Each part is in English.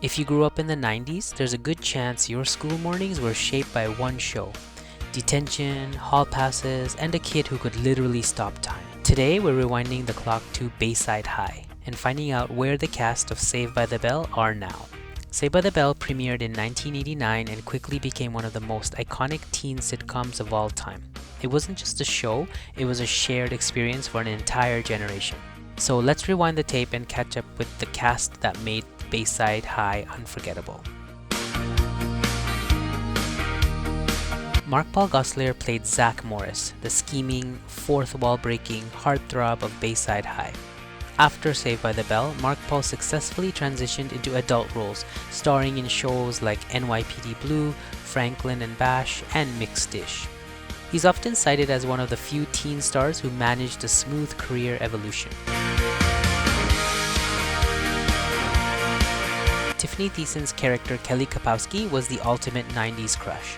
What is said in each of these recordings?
If you grew up in the 90s, there's a good chance your school mornings were shaped by one show: detention, hall passes, and a kid who could literally stop time. Today, we're rewinding the clock to Bayside High and finding out where the cast of Saved by the Bell are now. Saved by the Bell premiered in 1989 and quickly became one of the most iconic teen sitcoms of all time. It wasn't just a show, it was a shared experience for an entire generation. So let's rewind the tape and catch up with the cast that made Bayside High unforgettable. Mark Paul Gosselaar played Zach Morris, the scheming, fourth wall-breaking heartthrob of Bayside High. After Saved by the Bell, Mark Paul successfully transitioned into adult roles, starring in shows like NYPD Blue, Franklin and Bash, and Mixed Dish. He's often cited as one of the few teen stars who managed a smooth career evolution. Tiffany Thiessen's character Kelly Kapowski was the ultimate 90s crush.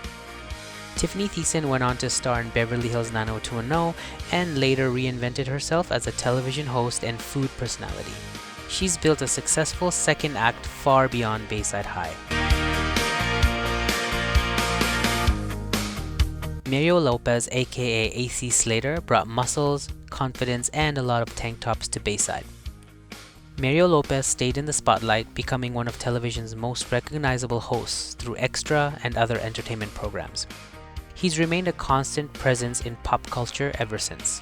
Tiffany Thiessen went on to star in Beverly Hills 90210 and later reinvented herself as a television host and food personality. She's built a successful second act far beyond Bayside High. Mario Lopez, aka AC Slater, brought muscles, confidence, and a lot of tank tops to Bayside. Mario Lopez stayed in the spotlight, becoming one of television's most recognizable hosts through Extra and other entertainment programs. He's remained a constant presence in pop culture ever since.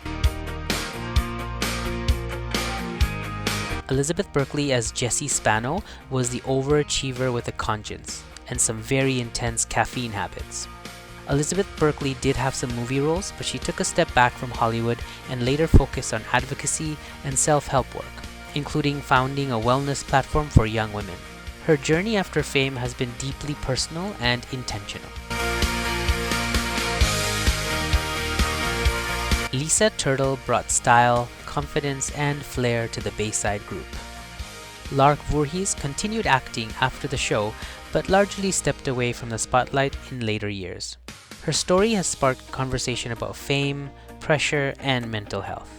Elizabeth Berkley as Jessie Spano was the overachiever with a conscience and some very intense caffeine habits. Elizabeth Berkley did have some movie roles, but she took a step back from Hollywood and later focused on advocacy and self-help work, including founding a wellness platform for young women. Her journey after fame has been deeply personal and intentional. Lisa Turtle brought style, confidence, and flair to the Bayside group. Lark Voorhees continued acting after the show, but largely stepped away from the spotlight in later years. Her story has sparked conversation about fame, pressure, and mental health.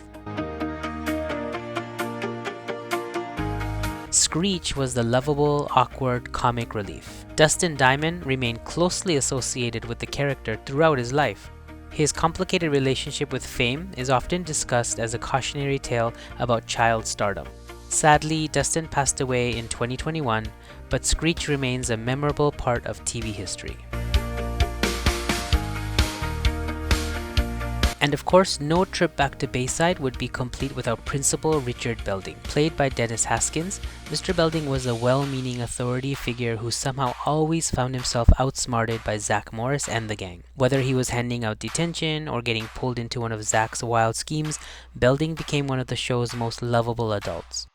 Screech was the lovable, awkward comic relief. Dustin Diamond remained closely associated with the character throughout his life. His complicated relationship with fame is often discussed as a cautionary tale about child stardom. Sadly, Dustin passed away in 2021, but Screech remains a memorable part of TV history. And of course, no trip back to Bayside would be complete without Principal Richard Belding. Played by Dennis Haskins, Mr. Belding was a well-meaning authority figure who somehow always found himself outsmarted by Zach Morris and the gang. Whether he was handing out detention or getting pulled into one of Zach's wild schemes, Belding became one of the show's most lovable adults.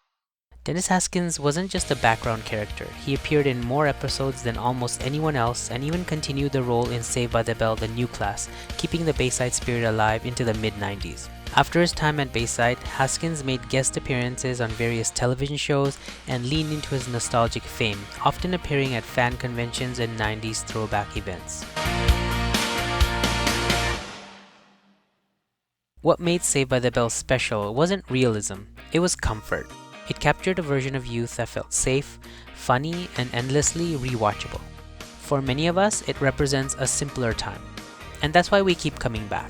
Dennis Haskins wasn't just a background character. He appeared in more episodes than almost anyone else and even continued the role in Saved by the Bell: The New Class, keeping the Bayside spirit alive into the mid-90s. After his time at Bayside, Haskins made guest appearances on various television shows and leaned into his nostalgic fame, often appearing at fan conventions and 90s throwback events. What made Saved by the Bell special wasn't realism, it was comfort. It captured a version of youth that felt safe, funny, and endlessly rewatchable. For many of us, it represents a simpler time. And that's why we keep coming back.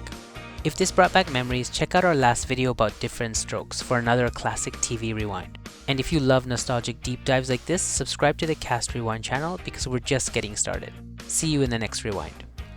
If this brought back memories, check out our last video about Different Strokes for another classic TV rewind. And if you love nostalgic deep dives like this, subscribe to the Cast Rewind channel because we're just getting started. See you in the next rewind.